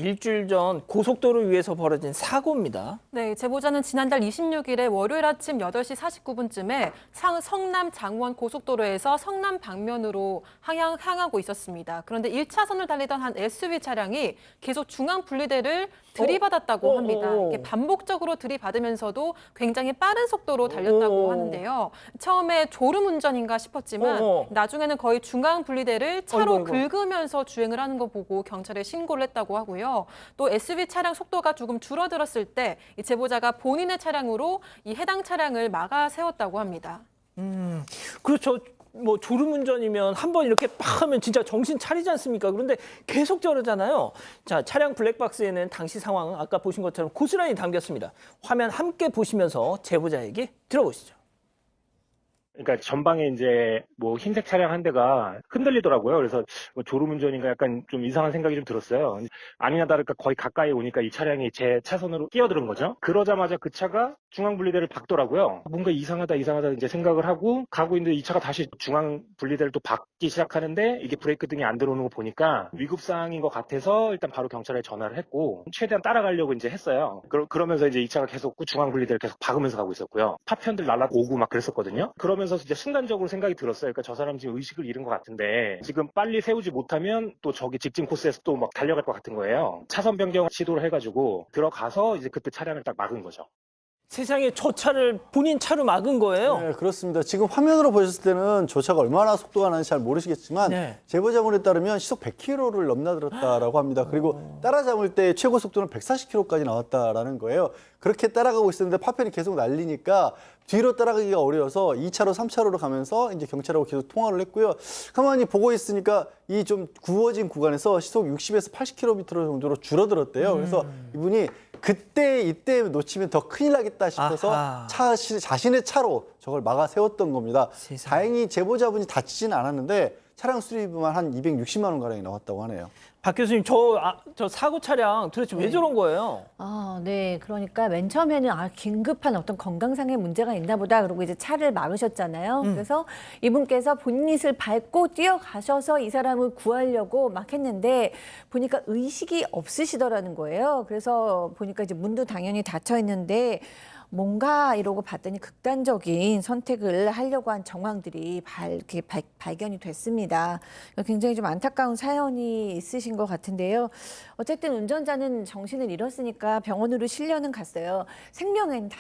일주일 전 고속도로 위에서 벌어진 사고입니다. 네, 제보자는 지난달 26일에 월요일 아침 8시 49분쯤에 성남 장원 고속도로에서 성남 방면으로 향하고 있었습니다. 그런데 1차선을 달리던 한 SUV 차량이 계속 중앙 분리대를 들이받았다고 합니다. 이렇게 반복적으로 들이받으면서도 굉장히 빠른 속도로 달렸다고 하는데요. 처음에 졸음 운전인가 싶었지만 나중에는 거의 중앙 분리대를 차로 긁으면서 주행을 하는 거 보고 경찰에 신고를 했다고 하고요. 또 SUV 차량 속도가 조금 줄어들었을 때 이 제보자가 본인의 차량으로 이 해당 차량을 막아 세웠다고 합니다. 그렇죠. 뭐 졸음운전이면 한번 이렇게 팍 하면 진짜 정신 차리지 않습니까? 그런데 계속 저러잖아요. 자, 차량 블랙박스에는 당시 상황 아까 보신 것처럼 고스란히 담겼습니다. 화면 함께 보시면서 제보자 얘기 들어보시죠. 그러니까 전방에 이제 뭐 흰색 차량 한 대가 흔들리더라고요. 그래서 뭐 졸음운전인가 약간 좀 이상한 생각이 좀 들었어요. 아니나 다를까 거의 가까이 오니까 이 차량이 제 차선으로 끼어드는 거죠. 그러자마자 그 차가 중앙 분리대를 박더라고요. 뭔가 이상하다 이제 생각을 하고 가고 있는데 이 차가 다시 중앙 분리대를 또 박기 시작하는데 이게 브레이크 등이 안 들어오는 거 보니까 위급 상황인 것 같아서 일단 바로 경찰에 전화를 했고 최대한 따라가려고 이제 했어요. 그러면서 이제 이 차가 계속 중앙 분리대를 계속 박으면서 가고 있었고요. 파편들 날아오고 막 그랬었거든요. 그러면서 이제 순간적으로 생각이 들었어요. 그러니까 저 사람 지금 의식을 잃은 것 같은데 지금 빨리 세우지 못하면 또 저기 직진 코스에서 또 막 달려갈 것 같은 거예요. 차선 변경 시도를 해가지고 들어가서 이제 그때 차량을 딱 막은 거죠. 세상에 저 차를 본인 차로 막은 거예요? 네, 그렇습니다. 지금 화면으로 보셨을 때는 저 차가 얼마나 속도가 나는지 잘 모르시겠지만 제보자분에 따르면 시속 100km를 넘나들었다라고 합니다. 그리고 따라잡을 때 최고 속도는 140km까지 나왔다라는 거예요. 그렇게 따라가고 있었는데 파편이 계속 날리니까 뒤로 따라가기가 어려워서 2차로, 3차로로 가면서 이제 경찰하고 계속 통화를 했고요. 가만히 보고 있으니까 이 좀 구워진 구간에서 시속 60에서 80km 정도로 줄어들었대요. 그래서 이분이 이때 놓치면 더 큰일 나겠다 싶어서 자신의 차로 저걸 막아 세웠던 겁니다. 세상에. 다행히 제보자분이 다치지는 않았는데 차량 수리비만 한 260만 원 가량이 나왔다고 하네요. 박 교수님, 저 사고 차량 도대체 왜 저런 거예요? 네. 그러니까 맨 처음에는 긴급한 어떤 건강상의 문제가 있나 보다. 그러고 이제 차를 막으셨잖아요. 그래서 이분께서 본닛을 밟고 뛰어가셔서 이 사람을 구하려고 막 했는데 보니까 의식이 없으시더라는 거예요. 그래서 보니까 이제 문도 당연히 닫혀 있는데 뭔가 이러고 봤더니 극단적인 선택을 하려고 한 정황들이 이렇게 발견이 됐습니다. 굉장히 좀 안타까운 사연이 있으신 것 같은데요. 어쨌든 운전자는 정신을 잃었으니까 병원으로 실려는 갔어요. 생명엔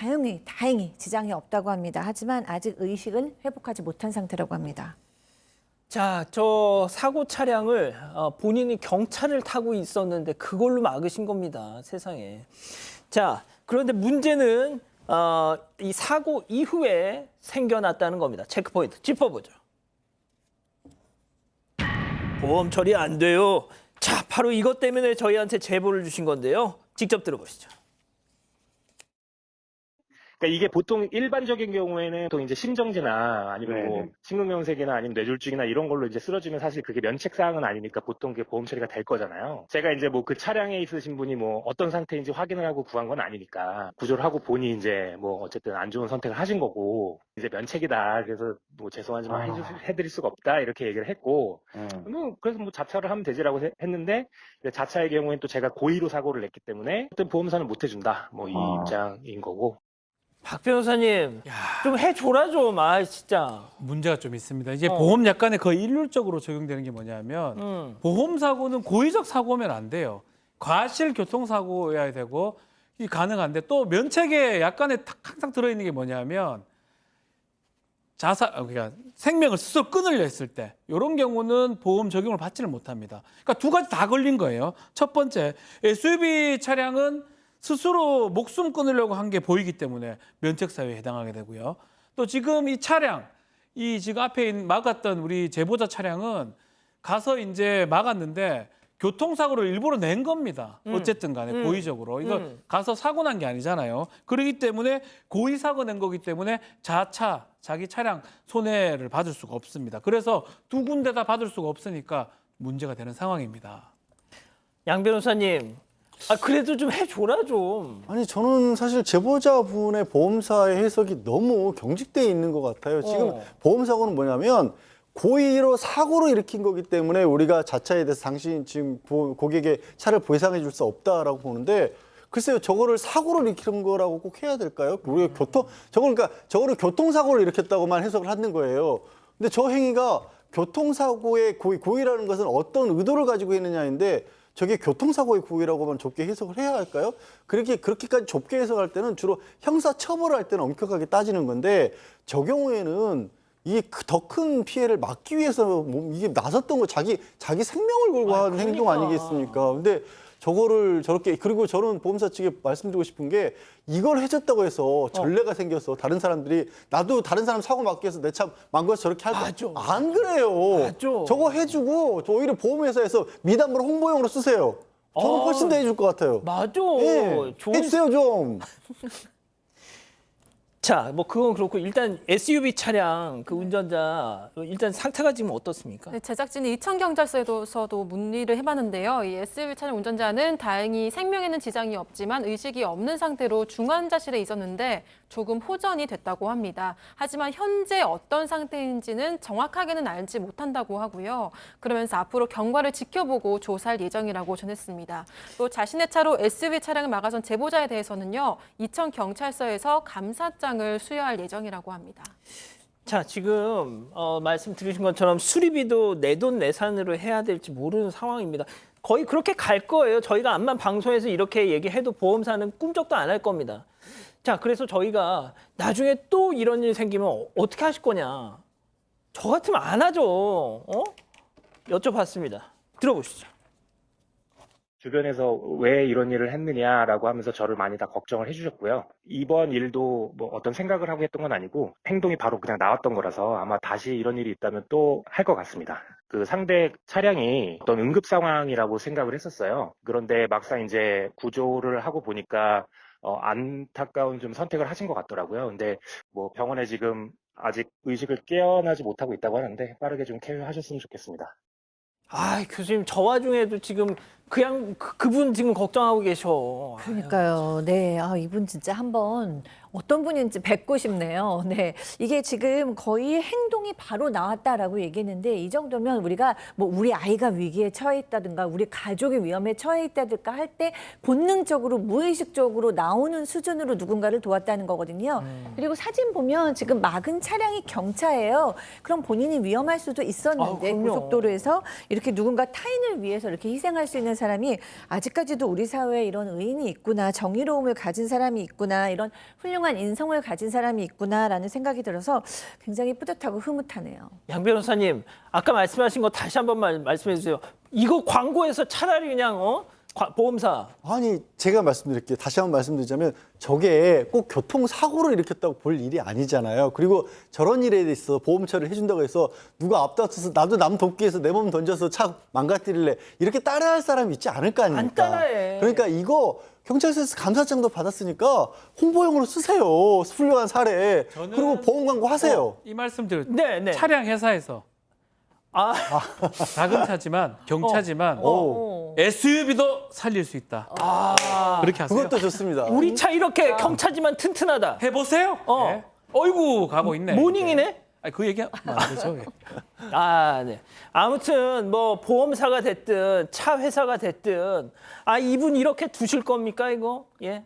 다행히 지장이 없다고 합니다. 하지만 아직 의식은 회복하지 못한 상태라고 합니다. 자, 저 사고 차량을 본인이 경차를 타고 있었는데 그걸로 막으신 겁니다. 세상에. 자, 그런데 문제는 이 사고 이후에 생겨났다는 겁니다. 체크포인트 짚어보죠. 보험 처리 안 돼요. 자, 바로 이것 때문에 저희한테 제보를 주신 건데요. 직접 들어보시죠. 그러니까 이게 보통 일반적인 경우에는 또 이제 심정지나 아니면 뭐 심근경색이나 아니면 뇌졸중이나 이런 걸로 이제 쓰러지면 사실 그게 면책 사항은 아니니까 보통 그게 보험 처리가 될 거잖아요. 제가 이제 뭐 그 차량에 있으신 분이 뭐 어떤 상태인지 확인을 하고 구한 건 아니니까 구조를 하고 보니 이제 뭐 어쨌든 안 좋은 선택을 하신 거고 이제 면책이다. 그래서 뭐 죄송하지만 해드릴 수가 없다 이렇게 얘기를 했고 뭐 그래서 뭐 자차를 하면 되지라고 했는데 자차의 경우에는 또 제가 고의로 사고를 냈기 때문에 어떤 보험사는 못 해준다. 뭐 이 입장인 거고. 박 변호사님, 좀 해줘라 좀. 진짜. 문제가 좀 있습니다. 이제 보험 약관에 거의 일률적으로 적용되는 게 뭐냐면 보험 사고는 고의적 사고면 안 돼요. 과실 교통사고여야 되고 이 가능한데 또 면책의 약관에 항상 들어있는 게 뭐냐면 그러니까 생명을 스스로 끊으려 했을 때 이런 경우는 보험 적용을 받지를 못합니다. 그러니까 두 가지 다 걸린 거예요. 첫 번째, SUV 차량은 스스로 목숨 끊으려고 한 게 보이기 때문에 면책사유에 해당하게 되고요. 또 지금 이 차량, 이 지금 앞에 막았던 우리 제보자 차량은 가서 이제 막았는데 교통사고를 일부러 낸 겁니다. 어쨌든 간에 고의적으로. 이거 가서 사고 난 게 아니잖아요. 그렇기 때문에 고의 사고 낸 거기 때문에 자기 차량 손해를 받을 수가 없습니다. 그래서 두 군데 다 받을 수가 없으니까 문제가 되는 상황입니다. 양 변호사님, 그래도 좀 해줘라 좀. 아니 저는 사실 제보자분의 보험사의 해석이 너무 경직돼 있는 것 같아요. 지금 보험사고는 뭐냐면 고의로 사고로 일으킨 거기 때문에 우리가 자차에 대해서 당신 지금 고객의 차를 보상해 줄 수 없다라고 보는데 글쎄요, 저거를 사고로 일으킨 거라고 꼭 해야 될까요? 우리가 저거를 교통사고를 일으켰다고만 해석을 하는 거예요. 근데 저 행위가 교통사고의 고의라는 것은 어떤 의도를 가지고 있느냐인데 저게 교통사고의 고의라고만 좁게 해석을 해야 할까요? 그렇게까지 좁게 해석할 때는 주로 형사처벌을 할 때는 엄격하게 따지는 건데 저 경우에는 이게 더 큰 피해를 막기 위해서 이게 나섰던 거 자기 생명을 걸고 한 행동 아니겠습니까? 근데 저거를 저렇게 그리고 저는 보험사 측에 말씀드리고 싶은 게 이걸 해줬다고 해서 전례가 생겨서 다른 사람들이 나도 다른 사람 사고 막기 위해서 내 차 망가서 저렇게 할 거 안 그래요. 맞아. 저거 해주고 오히려 보험회사에서 미담으로 홍보용으로 쓰세요. 저는 훨씬 더 해줄 것 같아요. 맞아. 예, 해주세요 좀. 자, 뭐 그건 그렇고 일단 SUV 차량 그 운전자 일단 상태가 지금 어떻습니까? 네, 제작진이 이천경찰서에서도 문의를 해봤는데요. 이 SUV 차량 운전자는 다행히 생명에는 지장이 없지만 의식이 없는 상태로 중환자실에 있었는데 조금 호전이 됐다고 합니다. 하지만 현재 어떤 상태인지는 정확하게는 알지 못한다고 하고요. 그러면서 앞으로 경과를 지켜보고 조사할 예정이라고 전했습니다. 또 자신의 차로 SUV 차량을 막아선 제보자에 대해서는요. 이천경찰서에서 감사장을 수여할 예정이라고 합니다. 자, 지금 말씀 드리신 것처럼 수리비도 내돈내산으로 해야 될지 모르는 상황입니다. 거의 그렇게 갈 거예요. 저희가 암만 방송에서 이렇게 얘기해도 보험사는 꿈쩍도 안 할 겁니다. 자, 그래서 저희가 나중에 또 이런 일 생기면 어떻게 하실 거냐. 저 같으면 안 하죠. 여쭤봤습니다. 들어보시죠. 주변에서 왜 이런 일을 했느냐라고 하면서 저를 많이 다 걱정을 해주셨고요. 이번 일도 뭐 어떤 생각을 하고 했던 건 아니고 행동이 바로 그냥 나왔던 거라서 아마 다시 이런 일이 있다면 또 할 것 같습니다. 그 상대 차량이 어떤 응급 상황이라고 생각을 했었어요. 그런데 막상 이제 구조를 하고 보니까 안타까운 좀 선택을 하신 것 같더라고요. 근데 뭐 병원에 지금 아직 의식을 깨어나지 못하고 있다고 하는데 빠르게 좀 쾌유하셨으면 좋겠습니다. 아, 교수님 저 와중에도 지금 그냥 그분 지금 걱정하고 계셔. 그러니까요. 네. 이분 진짜 한번 어떤 분인지 뵙고 싶네요. 네. 이게 지금 거의 행동이 바로 나왔다라고 얘기했는데 이 정도면 우리가 뭐 우리 아이가 위기에 처해 있다든가 우리 가족이 위험에 처해 있다든가 할 때 본능적으로 무의식적으로 나오는 수준으로 누군가를 도왔다는 거거든요. 그리고 사진 보면 지금 막은 차량이 경차예요. 그럼 본인이 위험할 수도 있었는데 그럼요. 고속도로에서 이렇게 누군가 타인을 위해서 이렇게 희생할 수 있는 사람이 아직까지도 우리 사회에 이런 의인이 있구나, 정의로움을 가진 사람이 있구나, 이런 훌륭한 인성을 가진 사람이 있구나라는 생각이 들어서 굉장히 뿌듯하고 흐뭇하네요. 양 변호사님, 아까 말씀하신 거 다시 한 번만 말씀해 주세요. 이거 광고에서 차라리 그냥 보험사. 아니 제가 말씀드릴게요. 다시 한번 말씀드리자면 저게 꼭 교통사고를 일으켰다고 볼 일이 아니잖아요. 그리고 저런 일에 있어서 보험 처리를 해준다고 해서 누가 앞다퉈서 나도 남 돕기 위해서 내 몸 던져서 차 망가뜨릴래 이렇게 따라할 사람이 있지 않을 거 아닙니까? 안 따라해. 그러니까 이거 경찰서에서 감사장도 받았으니까 홍보용으로 쓰세요. 훌륭한 사례. 그리고 보험 광고 하세요. 이 말씀 드릴 네. 차량 회사에서 작은 차지만 경차지만 SUV도 살릴 수 있다. 그렇게 하세요. 그것도 좋습니다. 우리 차 이렇게 경차지만 튼튼하다. 해보세요. 네. 어이구 가고 있네. 모닝이네? 그 얘기하면 안 되죠. 네. 아무튼 뭐 보험사가 됐든 차 회사가 됐든 이분 이렇게 두실 겁니까 이거? 예.